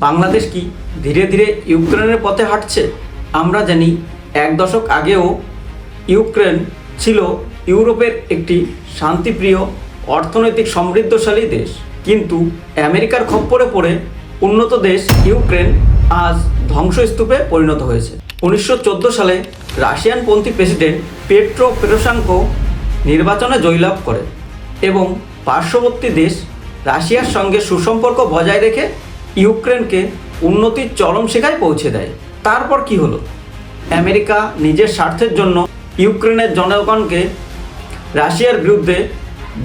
বাংলাদেশ কি ধীরে ধীরে ইউক্রেনের পথে হাঁটছে? আমরা জানি 1 দশক আগেও ইউক্রেন ছিল ইউরোপের একটি শান্তিপ্রিয়, অর্থনৈতিক সমৃদ্ধশালী দেশ। কিন্তু আমেরিকার খপ্পরে পড়ে উন্নত দেশ ইউক্রেন আজ ধ্বংসস্তূপে পরিণত হয়েছে। 1914 সালে রাশিয়ানপন্থী প্রেসিডেন্ট পেট্রো পরোশেঙ্কো নির্বাচনে জয়লাভ করে এবং পার্শ্ববর্তী দেশ রাশিয়ার সঙ্গে সুসম্পর্ক বজায় রেখে ইউক্রেনকে উন্নতির চরম শিখায় পৌঁছে দেয়। তারপর কি হলো? আমেরিকা নিজের স্বার্থের জন্য ইউক্রেনের জনগণকে রাশিয়ার বিরুদ্ধে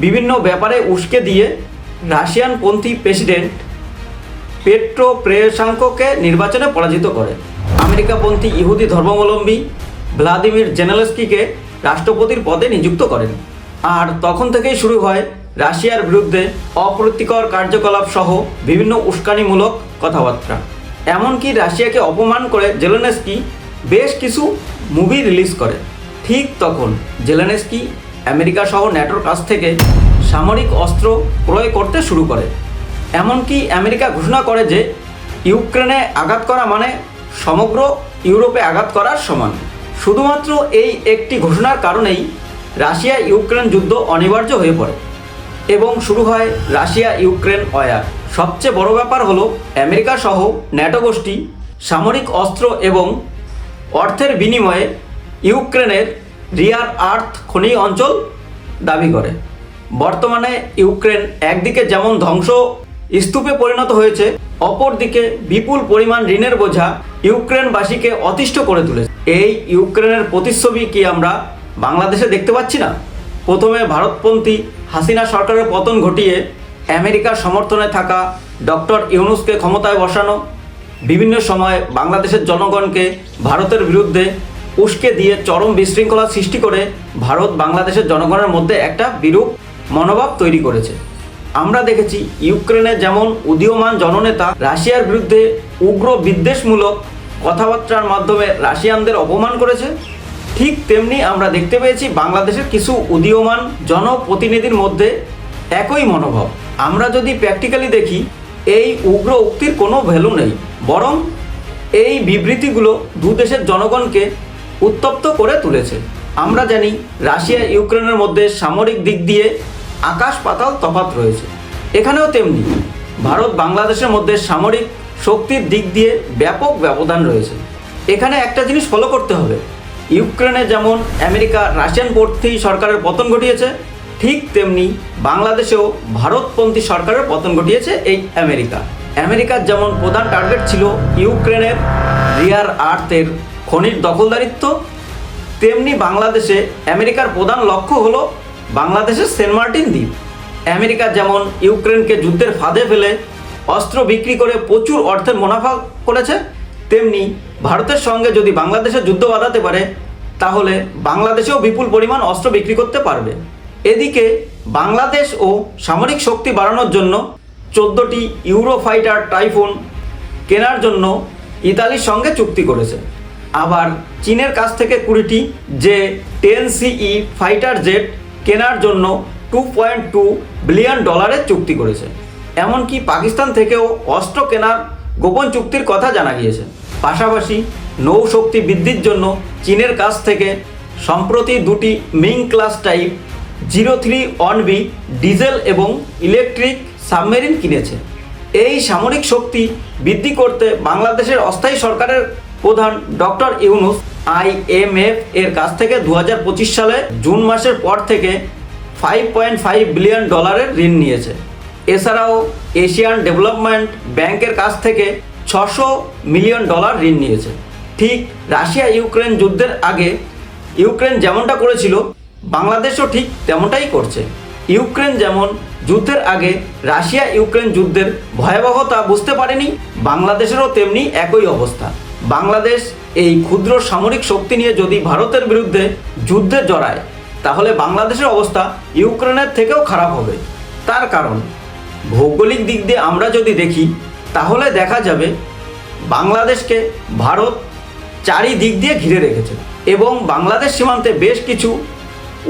বিভিন্ন ব্যাপারে উস্কে দিয়ে রাশিয়ানপন্থী প্রেসিডেন্ট পেট্রো পরোশেঙ্কোকে নির্বাচনে পরাজিত করে। আমেরিকাপন্থী ইহুদি ধর্মাবলম্বী ভ্লাদিমির জেলেনস্কিকে রাষ্ট্রপতির পদে নিযুক্ত করেন। আর তখন থেকেই শুরু হয় রাশিয়ার বিরুদ্ধে অপ্রীতিকর কার্যকলাপ সহ বিভিন্ন উস্কানিমূলক কথাবার্তা। এমনকি রাশিয়াকে অপমান করে জেলেনস্কি বেশ কিছু মুভি রিলিজ করে। ঠিক তখন জেলেনস্কি আমেরিকা সহ ন্যাটোর কাছ থেকে সামরিক অস্ত্র ক্রয় করতে শুরু করে। এমনকি আমেরিকা ঘোষণা করে যে ইউক্রেনে আঘাত করা মানে সমগ্র ইউরোপে আঘাত করার সমান। শুধুমাত্র এই একটি ঘোষণার কারণেই রাশিয়া ইউক্রেন যুদ্ধ অনিবার্য হয়ে পড়ে এবং শুরু হয় রাশিয়া ইউক্রেন ওয়ার। সবচেয়ে বড় ব্যাপার হলো আমেরিকা সহ ন্যাটো গোষ্ঠী সামরিক অস্ত্র এবং অর্থের বিনিময়ে ইউক্রেনের রিয়ার আর্থ খনি অঞ্চল দাবি করে। বর্তমানে ইউক্রেন একদিকে যেমন ধ্বংস স্তূপে পরিণত হয়েছে, অপরদিকে বিপুল পরিমাণ ঋণের বোঝা ইউক্রেনবাসীকে অতিষ্ঠ করে তুলেছে। এই ইউক্রেনের প্রতিচ্ছবি কি আমরা বাংলাদেশে দেখতে পাচ্ছি না? প্রথমে ভারতপন্থী হাসিনা সরকারের পতন ঘটিয়ে আমেরিকার সমর্থনে থাকা ডক্টর ইউনূসকে ক্ষমতায় বসানো, বিভিন্ন সময় বাংলাদেশের জনগণকে ভারতের বিরুদ্ধে উস্কে দিয়ে চরম বিশৃঙ্খলা সৃষ্টি করে ভারত বাংলাদেশের জনগণের মধ্যে একটা বিরূপ মনোভাব তৈরি করেছে। আমরা দেখেছি ইউক্রেনে যেমন উদীয়মান জননেতা রাশিয়ার বিরুদ্ধে উগ্র বিদ্বেষমূলক কথাবার্তার মাধ্যমে রাশিয়ানদের অপমান করেছে, ঠিক তেমনি আমরা দেখতে পেয়েছি বাংলাদেশের কিছু উদীয়মান জনপ্রতিনিধির মধ্যে একই মনোভাব। আমরা যদি প্র্যাকটিক্যালি দেখি, এই উগ্র উক্তির কোনো ভ্যালু নেই, বরং এই বিবৃতিগুলো দু দেশের জনগণকে উত্তপ্ত করে তুলেছে। আমরা জানি রাশিয়া ইউক্রেনের মধ্যে সামরিক দিক দিয়ে আকাশ পাতাল তফাৎ রয়েছে। এখানেও তেমনি ভারত বাংলাদেশের মধ্যে সামরিক শক্তির দিক দিয়ে ব্যাপক ব্যবধান রয়েছে। এখানে একটা জিনিস ফলো করতে হবে, ইউক্রেনে যেমন আমেরিকা রাশিয়ানপন্থী সরকারের পতন ঘটিয়েছে, ঠিক তেমনি বাংলাদেশেও ভারতপন্থী সরকারের পতন ঘটিয়েছে এই আমেরিকা। আমেরিকার যেমন প্রধান টার্গেট ছিল ইউক্রেনের রিয়ার আর্থের খনির দখলদারিত্ব, তেমনি বাংলাদেশে আমেরিকার প্রধান লক্ষ্য হলো বাংলাদেশের সেন্ট মার্টিন দ্বীপ। আমেরিকা যেমন ইউক্রেনকে যুদ্ধের ফাঁদে ফেলে অস্ত্র বিক্রি করে প্রচুর অর্থের মুনাফা করেছে, তেমনি ভারতের সঙ্গে যদি বাংলাদেশের যুদ্ধ বাঁধাতে পারে তাহলে বাংলাদেশেও বিপুল পরিমাণ অস্ত্র বিক্রি করতে পারবে। এদিকে বাংলাদেশ ও সামরিক শক্তি বাড়ানোর জন্য 14টি ইউরোফাইটার টাইফুন কেনার জন্য ইতালির সঙ্গে চুক্তি করেছে। আবার চীনের কাছ থেকে 20টি J-10CE ফাইটার জেট কেনার জন্য $2.2 বিলিয়ন চুক্তি করেছে। এমনকি পাকিস্তান থেকেও অস্ত্র কেনার গোপন চুক্তির কথা জানা গিয়েছে। পাশাপাশি নৌশক্তি বৃদ্ধির জন্য চীনের কাছ থেকে সম্প্রতি 2টি Ming class type 03-1B diesel এবং ইলেকট্রিক সাবমেরিন কিনেছে। এই সামরিক শক্তি বৃদ্ধি করতে বাংলাদেশের অস্থায়ী সরকারের প্রধান ডক্টর ইউনূস IMF এর কাছ থেকে 2025 সালে জুন মাসের পর থেকে $5.5 বিলিয়ন ঋণ নিয়েছে। এছাড়াও এশিয়ান ডেভেলপমেন্ট ব্যাংকের কাছ থেকে $600 মিলিয়ন ঋণ নিয়েছে। ঠিক রাশিয়া ইউক্রেন যুদ্ধের আগে ইউক্রেন যেমনটা করেছিল, বাংলাদেশও ঠিক তেমনটাই করছে। ইউক্রেন যেমন যুদ্ধের আগে রাশিয়া ইউক্রেন যুদ্ধের ভয়াবহতা বুঝতে পারেনি, বাংলাদেশেরও তেমনি একই অবস্থা। বাংলাদেশ এই ক্ষুদ্র সামরিক শক্তি নিয়ে যদি ভারতের বিরুদ্ধে যুদ্ধে জড়ায় তাহলে বাংলাদেশের অবস্থা ইউক্রেনের থেকেও খারাপ হবে। তার কারণ ভৌগোলিক দিক দিয়ে আমরা যদি দেখি তাহলে দেখা যাবে বাংলাদেশকে ভারত চারিদিক দিয়ে ঘিরে রেখেছে এবং বাংলাদেশ সীমান্তে বেশ কিছু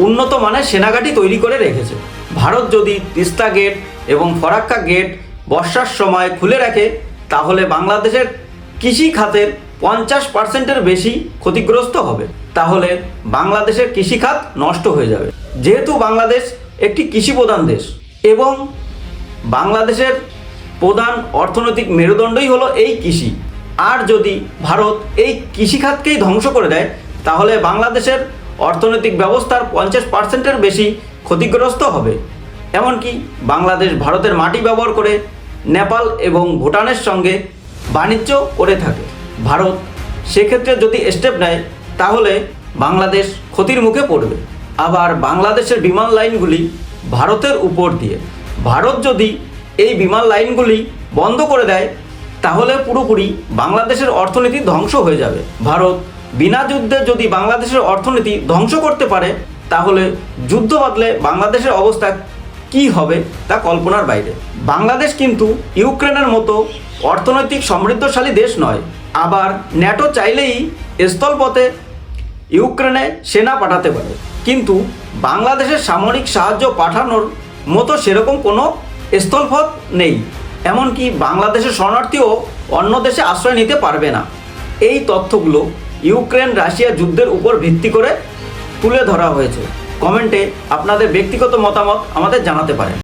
উন্নত মানের সেনাঘাঁটি তৈরি করে রেখেছে। ভারত যদি তিস্তা গেট এবং ফরাক্কা গেট বর্ষার সময় খুলে রাখে তাহলে বাংলাদেশের কৃষি খাতের 50%-এর বেশি ক্ষতিগ্রস্ত হবে। তাহলে বাংলাদেশের কৃষিখাত নষ্ট হয়ে যাবে। যেহেতু বাংলাদেশ একটি কৃষিপ্রধান দেশ এবং বাংলাদেশের প্রধান অর্থনৈতিক মেরুদণ্ডই হলো এই কৃষি, আর যদি ভারত এই কৃষিখাতকেই ধ্বংস করে দেয় তাহলে বাংলাদেশের অর্থনৈতিক ব্যবস্থার 50%-এর বেশি ক্ষতিগ্রস্ত হবে। এমনকি বাংলাদেশ ভারতের মাটি ব্যবহার করে নেপাল এবং ভুটানের সঙ্গে বাণিজ্য করে থাকে। ভারত সেক্ষেত্রে যদি স্টেপ নেয় তাহলে বাংলাদেশ ক্ষতির মুখে পড়বে। আবার বাংলাদেশের বিমান লাইনগুলি ভারতের উপর দিয়ে, ভারত যদি এই বিমান লাইনগুলি বন্ধ করে দেয় তাহলে পুরোপুরি বাংলাদেশের অর্থনীতি ধ্বংস হয়ে যাবে। ভারত বিনা যুদ্ধে যদি বাংলাদেশের অর্থনীতি ধ্বংস করতে পারে তাহলে যুদ্ধ বাঁধলে বাংলাদেশের অবস্থা কি হবে তা কল্পনার বাইরে। বাংলাদেশ কিন্তু ইউক্রেনের মতো অর্থনৈতিক সমৃদ্ধশালী দেশ নয়। আবার ন্যাটো চাইলেই স্থলপথে ইউক্রেনে সেনা পাঠাতে পারে, কিন্তু বাংলাদেশের সামরিক সাহায্য পাঠানোর মতো সেরকম কোনো স্থলপথ নেই। এমনকি বাংলাদেশের শরণার্থীও অন্য দেশে আশ্রয় নিতে পারবে না। এই তথ্যগুলো ইউক্রেন রাশিয়া যুদ্ধের উপর ভিত্তি করে তুলে ধরা হয়েছে। কমেন্টে আপনাদের ব্যক্তিগত মতামত আমাদের জানাতে পারেন।